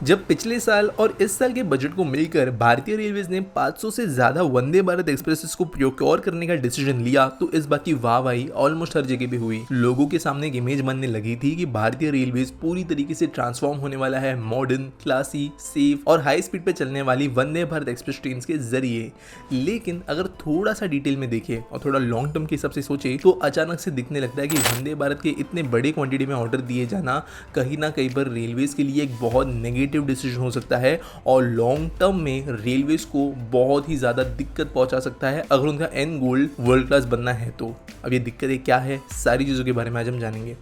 जब पिछले साल और इस साल के बजट को मिलकर भारतीय रेलवेज ने 500 से ज्यादा वंदे भारत एक्सप्रेसेस को प्रोक्योर करने का डिसीजन लिया तो इस बात की वाहवाही ऑलमोस्ट हर जगह पे हुई। लोगों के सामने एक इमेज बनने लगी थी कि भारतीय रेलवेज पूरी तरीके से ट्रांसफॉर्म होने वाला है मॉडर्न, क्लासी, सेफ और हाई स्पीड पे चलने वाली वंदे भारत एक्सप्रेस ट्रेन के जरिए। लेकिन अगर थोड़ा सा डिटेल में देखें और थोड़ा लॉन्ग टर्म के हिसाब से सोचे तो अचानक से दिखने लगता है कि वंदे भारत के इतने बड़े क्वांटिटी में ऑर्डर दिए जाना कहीं ना कहीं पर रेलवेज के लिए एक बहुत नेगेटिव डिसीजन हो सकता है और लॉन्ग टर्म में रेलवेज को बहुत ही ज़्यादा दिक्कत पहुंचा सकता है अगर उनका एंड गोल वर्ल्ड क्लास बनना है तो। अब ये दिक्कतें क्या है, सारी चीज़ों के बारे में आज हम जानेंगे।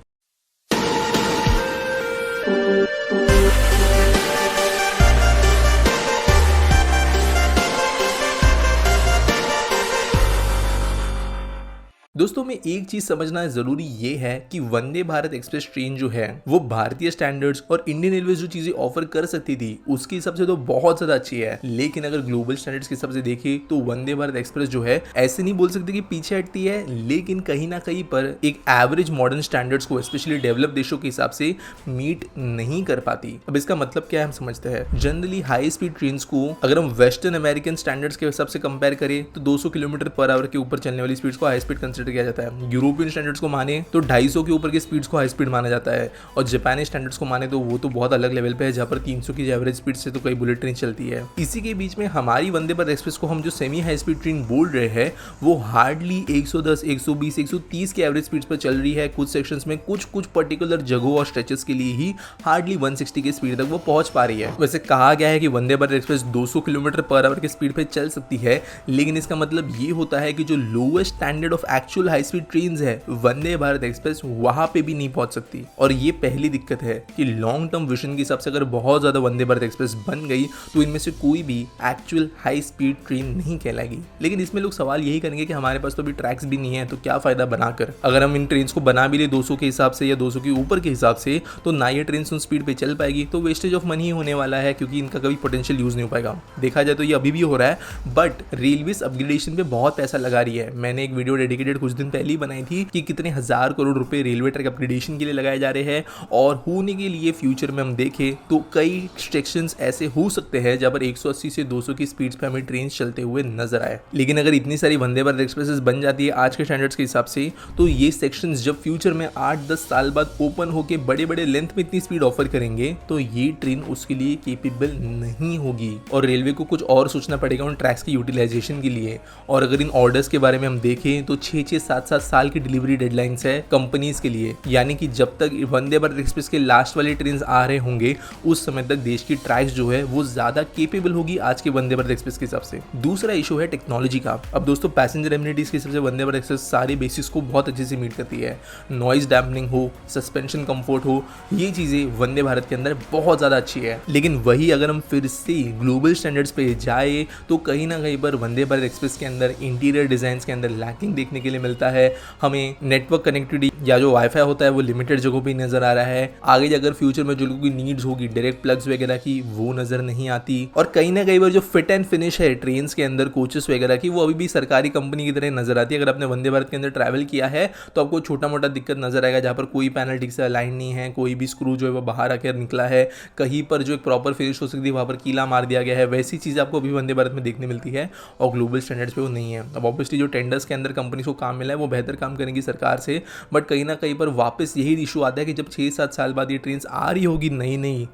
दोस्तों में एक चीज समझना जरूरी ये है कि वंदे भारत एक्सप्रेस ट्रेन जो है वो भारतीय स्टैंडर्ड्स और इंडियन रेलवे जो चीजें ऑफर कर सकती थी उसके हिसाब से तो बहुत ज्यादा अच्छी है। लेकिन अगर ग्लोबल स्टैंडर्ड्स के हिसाब से देखें तो वंदे भारत एक्सप्रेस जो है ऐसे नहीं बोल सकते कि पीछे हटती है, लेकिन कहीं ना कहीं पर एक एवरेज मॉडर्न स्टैंडर्ड्स को स्पेशली डेवलप देशों के हिसाब से मीट नहीं कर पाती। अब इसका मतलब क्या है हम समझते हैं। जनरली हाई स्पीड ट्रेन को अगर हम वेस्टर्न अमेरिकन स्टैंडर्ड्स के हिसाब से कंपेयर करें तो 200 किलोमीटर पर आवर के ऊपर चलने वाली स्पीड को हाई स्पीड कंसिडर किया जाता है। यूरोपियन स्टैंडर्ड्स को माने तो 250 के ऊपर की स्पीड्स को हाई स्पीड माना जाता है और जापानी स्टैंडर्ड्स को माने तो वो तो बहुत अलग लेवल पे है जहां पर 300 की एवरेज स्पीड से तो कई बुलेट ट्रेन चलती है। इसी के बीच में हमारी वंदे भारत एक्सप्रेस को हम जो सेमी हाई स्पीड ट्रेन बोल रहे हैं वो हार्डली 110, 120, 130 की एवरेज स्पीड पर चल रही है। कुछ सेक्शंस में कुछ पर्टिकुलर जगहों और स्ट्रेचेस के लिए ही हार्डली 160 की स्पीड तक वो पहुंच पा रही है। वैसे कहा गया है कि Vande Bharat express 200 kilometre per hour की स्पीड पे चल सकती है, लेकिन इसका मतलब ये होता है कि जो lowest standard of actual high speed train है वंदे भारत एक्सप्रेस वहां पे भी नहीं पहुंच सकती। और ये पहली दिक्कत है कि लॉन्ग टर्म विजन के हिसाब से अगर बहुत ज्यादा वंदे भारत एक्सप्रेस बन गई तो इनमें से कोई भी एक्चुअल हाई स्पीड ट्रेन नहीं कहलाएगी। लेकिन इसमें लोग सवाल यही करेंगे कि हमारे पास तो अभी ट्रैक्स भी नहीं है तो क्या फायदा बनाकर। अगर हम इन ट्रेन को बना भी ले 200 के हिसाब से या 200 के ऊपर के हिसाब से तो ना ये ट्रेन उन स्पीड पे चल पाएगी, तो वेस्टेज ऑफ मनी ही होने वाला है क्योंकि इनका कभी पोटेंशियल यूज नहीं हो पाएगा। देखा जाए तो ये अभी भी हो रहा है, बट रेलवे अपग्रेडेशन पे बहुत पैसा लगा रही है। मैंने एक वीडियो डेडिकेटेड कुछ दिन पहले ही बनाई थी कि कितने हजार करोड़ रुपए रेलवे ट्रैक अपग्रेडेशन के लिए लगाए जा रहे हैं और होने के लिए फ्यूचर में हम देखें तो कई सेक्शंस ऐसे हो सकते हैं जहां पर 180 से 200 की स्पीड पे हमें ट्रेन चलते हुए नजर आए। लेकिन अगर इतनी सारी वंदे भारत एक्सप्रेसेस बन जाती है आज के स्टैंडर्ड्स के हिसाब से तो ये सेक्शंस जब फ्यूचर में 8-10 साल बाद ओपन होकर बड़े बड़े लेंथ में इतनी स्पीड ऑफर करेंगे तो ये ट्रेन उसके लिए केपेबल नहीं होगी और रेलवे को कुछ और सोचना पड़ेगा उन ट्रैक्स की यूटिलाइजेशन के लिए। और अगर इन ऑर्डर्स के बारे में हम देखें तो 6-6, 7-7 साल की डिलीवरी डेडलाइंस है कंपनीज के लिए, यानी कि जब तक वंदे भारत एक्सप्रेस के लास्ट वाले ट्रेन आ रहे होंगे उस समय तक देश की ट्रैक्स जो है वो ज्यादा केपेबल होगी आज के वंदे भारत एक्सप्रेस के हिसाब से। दूसरा इशू है टेक्नोलॉजी का। अब दोस्तों पैसेंजर एमिनिटीज के हिसाब से वंदे भारत एक्सप्रेस सारे बेसिक्स को बहुत अच्छे से मीट करती है। नॉइज डैम्पनिंग हो, सस्पेंशन कंफर्ट हो, ये चीजें वंदे भारत के अंदर बहुत ज्यादा अच्छी है। लेकिन वही अगर हम फिर से ग्लोबल स्टैंडर्ड्स पे जाए तो कहीं ना कहीं पर वंदे भारत एक्सप्रेस के अंदर इंटीरियर डिजाइन के अंदर लैकिंग देखने के लिए मिलता है। हमें नेटवर्क कनेक्टिविटी या जो वाईफाई होता है वो लिमिटेड जगहों पे नजर आ रहा है। आगे जाकर फ्यूचर में जो लोगों की नीड्स होगी डायरेक्ट प्लग्स वगैरह की वो नजर नहीं आती। और कहीं ना कहीं पर जो फिट एंड फिनिश है ट्रेन के अंदर कोचेस वगैरह की वो अभी भी सरकारी कंपनी की तरह नजर आती है। अगर आपने वंदे भारत के अंदर ट्रैवल किया है तो आपको छोटा मोटा दिक्कत नजर आएगा जहाँ पर कोई पैनल ठीक से अलाइन नहीं है, कोई भी स्क्रू जो है वो बाहर आकर निकला है, कहीं पर जो एक प्रॉपर फिनिश हो सकती है वहाँ पर कीला मार दिया गया है। वैसी चीज़ आपको अभी वंदे भारत में देखने मिलती है और ग्लोबल स्टैंडर्ड्स पे वो नहीं है। अब ऑब्वियसली जो टेंडर्स के अंदर कंपनी को काम मिला है वो बेहतर काम करेंगी सरकार से, बट कहीं ना कहीं पर वापस यही इशू आता है कि जब 6-7 साल बाद ये ट्रेन आ रही होगी नई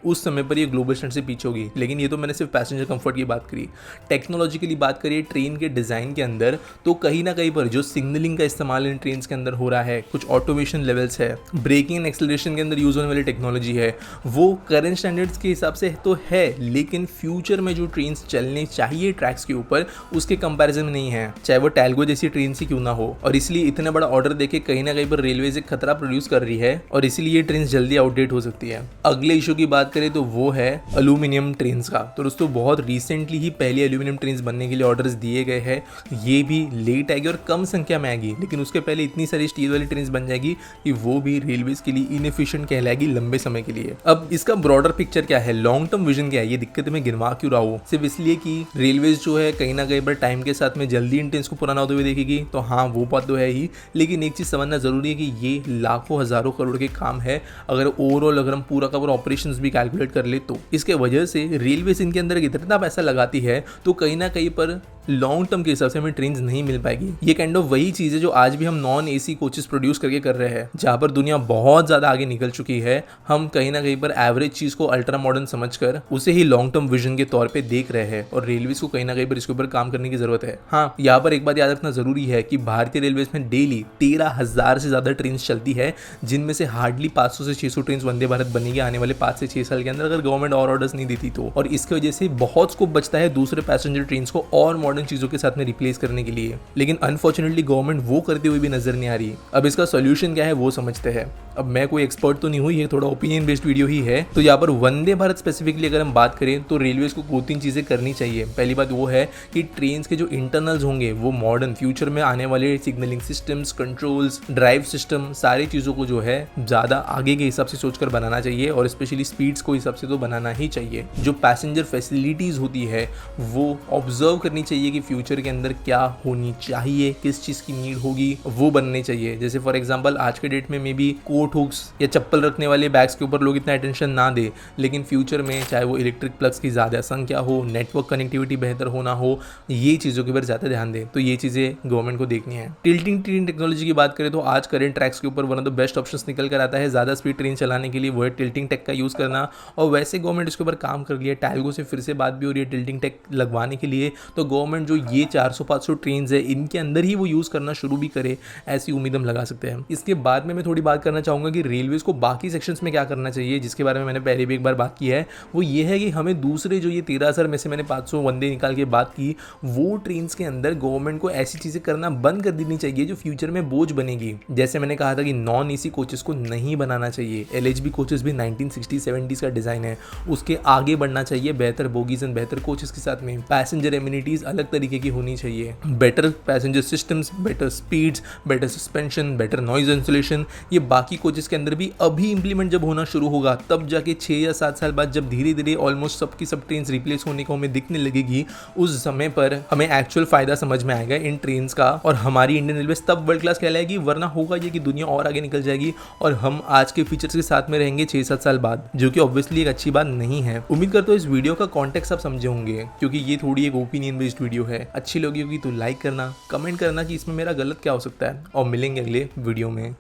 उस समय पर ये ग्लोबल स्टैंडर्ड से पीछे होगी। लेकिन ये तो मैंने सिर्फ पैसेंजर कंफर्ट की बात करी। टेक्नोलॉजिकली बात करिए ट्रेन के डिज़ाइन के अंदर तो कहीं ना कहीं पर जो सिग्नलिंग का इस्तेमाल इन ट्रेन के अंदर हो रहा है, कुछ ऑटोमेशन लेवल्स है, ब्रेकिंग एंड एक्सेलरेशन के अंदर यूज होने वाली टेक्नोलॉजी है, वो करंट स्टैंडर्ड्स के हिसाब से तो है, लेकिन फ्यूचर में जो ट्रेन चलने चाहिए ट्रैक्स के ऊपर उसके कंपेरिजन में नहीं है, चाहे वो टैल्गो जैसी ट्रेन से क्यों ना हो। और इसलिए इतना बड़ा ऑर्डर देके कहीं ना कहीं पर रेलवेज एक खतरा प्रोड्यूस कर रही है और इसीलिए ये ट्रेन जल्दी आउटडेट हो सकती है। अगले इशू की बात करें तो वो है एल्यूमिनियम ट्रेन्स का। तो दोस्तों बहुत रिसेंटली ही पहले एल्यूमिनियम ट्रेन्स बनने के लिए ऑर्डर्स दिए गए हैं। ये भी लेट आएगी और कम संख्या में आएगी, लेकिन उसके पहले इतनी सारी स्टील वाली ट्रेन्स बन जाएगी कि वो भी रेलवेज के लिए इनएफिशिएंट कहलाएगी लंबे समय के लिए। अब इसका ब्रॉडर पिक्चर क्या है, लॉन्ग टर्म विजन क्या है, ये दिक्कत में गिनवा क्यों रहा हूं, सिर्फ इसलिए कि रेलवेज जो है कहीं ना कहीं पर टाइम के साथ में जल्दी इन ट्रेन्स को पुराना होते हुए देखेगी। तो हाँ वो बात तो है ही, लेकिन एक चीज समझना जरूरी है कि ये लाखों हजारों करोड़ के काम है। अगर ओवरऑल अगर हम पूरा का पूरा ऑपरेशंस भी कैलकुलेट कर ले तो इसके वजह से रेलवे इनके अंदर इतना पैसा लगाती है तो कहीं ना कहीं पर लॉन्ग टर्म के हिसाब से हमें ट्रेन नहीं मिल पाएगी। ये काइंड ऑफ वही चीज है जो आज भी हम नॉन एसी कोचेस प्रोड्यूस करके कर रहे हैं, जहां पर दुनिया बहुत ज्यादा आगे निकल चुकी है। हम कहीं ना कहीं पर एवरेज चीज को अल्ट्रा मॉडर्न समझकर उसे ही लॉन्ग टर्म विजन के तौर पे देख रहे हैं और रेलवे को कहीं ना कहीं पर इसके ऊपर काम करने की जरूरत है। हाँ, यहाँ पर एक बात याद रखना जरूरी है कि भारतीय रेलवे में डेली 13,000 से ज्यादा ट्रेन चलती है, जिनमें से हार्डली 500 से 600 ट्रेन वंदे भारत बनेगी आने वाले 5 से 6 साल के अंदर, अगर गवर्नमेंट और ऑर्डर्स नहीं देती तो। और इसकी वजह से बहुत स्कोप बचता है दूसरे पैसेंजर ट्रेन को और मॉडर्न चीजों के साथ में रिप्लेस करने के लिए, लेकिन अनफॉर्चुनेटली गवर्नमेंट वो करते हुए भी नजर नहीं आ रही। अब इसका सोल्यूशन क्या है वो समझते हैं। अब मैं कोई एक्सपर्ट तो नहीं हूँ, ये थोड़ा ओपिनियन बेस्ड वीडियो ही है। तो यहाँ पर वंदे भारत स्पेसिफिकली अगर हम बात करें तो रेलवे को 2-3 चीजें करनी चाहिए। पहली बात वो है कि ट्रेन के जो इंटरनल्स होंगे वो मॉडर्न फ्यूचर में आने वाले signalling systems, controls, drive system, सारी चीजों को जो है ज्यादा आगे के हिसाब से सोचकर बनाना चाहिए और स्पेशली स्पीड्स को हिसाब से तो बनाना ही चाहिए। जो पैसेंजर फैसिलिटीज होती है वो ऑब्जर्व करनी चाहिए कि फ्यूचर के अंदर क्या होनी चाहिए, किस चीज की नीड होगी वो बनने चाहिए। जैसे फॉर एग्जांपल आज के डेट में मे बी कोट हुक्स या चप्पल रखने वाले बैग्स के ऊपर लोग इतना अटेंशन ना दे, लेकिन फ्यूचर में चाहे वो इलेक्ट्रिक प्लग्स की ज्यादा संख्या हो, नेटवर्क कनेक्टिविटी बेहतर होना हो, ये चीजों के ऊपर ज्यादा ध्यान दे। तो ये चीजें गवर्नमेंट को देखनी है। टिल्टिंग ट्रेन टेक्नोलॉजी की बात करें तो आज करंट ट्रैक्स के ऊपर one of the best options निकल कर आता है ज्यादा स्पीड ट्रेन चलाने के लिए, वो है टिल्टिंग टेक का यूज करना। और वैसे गवर्नमेंट इसके ऊपर काम कर लिया, टैल्गो से फिर से बात भी हो रही है टिल्टिंग टेक लगवाने के लिए। तो गवर्नमेंट जो ये 400-500 ट्रेन है इनके अंदर ही वो यूज करना शुरू भी करे, ऐसी उम्मीद हम लगा सकते हैं। इसके बाद में मैं थोड़ी बात करना चाहूंगा कि रेलवेज को बाकी सेक्शंस में क्या करना चाहिए, जिसके बारे में मैंने पहले भी एक बार बात की है। वो ये है कि हमें दूसरे जो ये 13,000 में से मैंने 500 वंदे निकाल के बात की, वो ट्रेन के अंदर गवर्नमेंट को ऐसी चीजें करना बंद कर देनी चाहिए जो फ्यूचर में बोझ बनेगी। जैसे मैंने कहा था कि नॉन एसी कोचेस को नहीं बनाना चाहिए। एलएचबी कोचेस भी 1960-70s का डिजाइन है, उसके आगे बढ़ना चाहिए बेहतर बोगीज एंड बेहतर कोचेस के साथ में। पैसेंजर एमिनिटीज अलग तरीके की होनी चाहिए, better passenger systems, better speeds, better suspension, better noise insulation. ये बाकी कोचेस के अंदर भी अभी इंप्लीमेंट जब होना शुरू होगा तब जाके 6 या 7 साल बाद जब धीरे धीरे ऑलमोस्ट सबकी सब ट्रेन रिप्लेस होने को हमें दिखने लगेगी, उस समय पर हमें एक्चुअल फायदा समझ में आएगा इन ट्रेन का और हमारी इंडियन रेलवे तब वर्ल्ड क्लास कहलाएगी। वरना होगा ये कि दुनिया और आगे निकल जाएगी और हम आज के फीचर्स के साथ में रहेंगे 6-7 साल बाद, जो कि ऑब्वियसली एक अच्छी बात नहीं है। उम्मीद करता हूँ इस वीडियो का कॉन्टेक्स्ट आप समझे होंगे, क्योंकि ये थोड़ी एक ओपिनियन बेस्ड वीडियो है। अच्छी लगी होगी तो लाइक करना, कमेंट करना कि इसमें मेरा गलत क्या हो सकता है, और मिलेंगे अगले वीडियो में।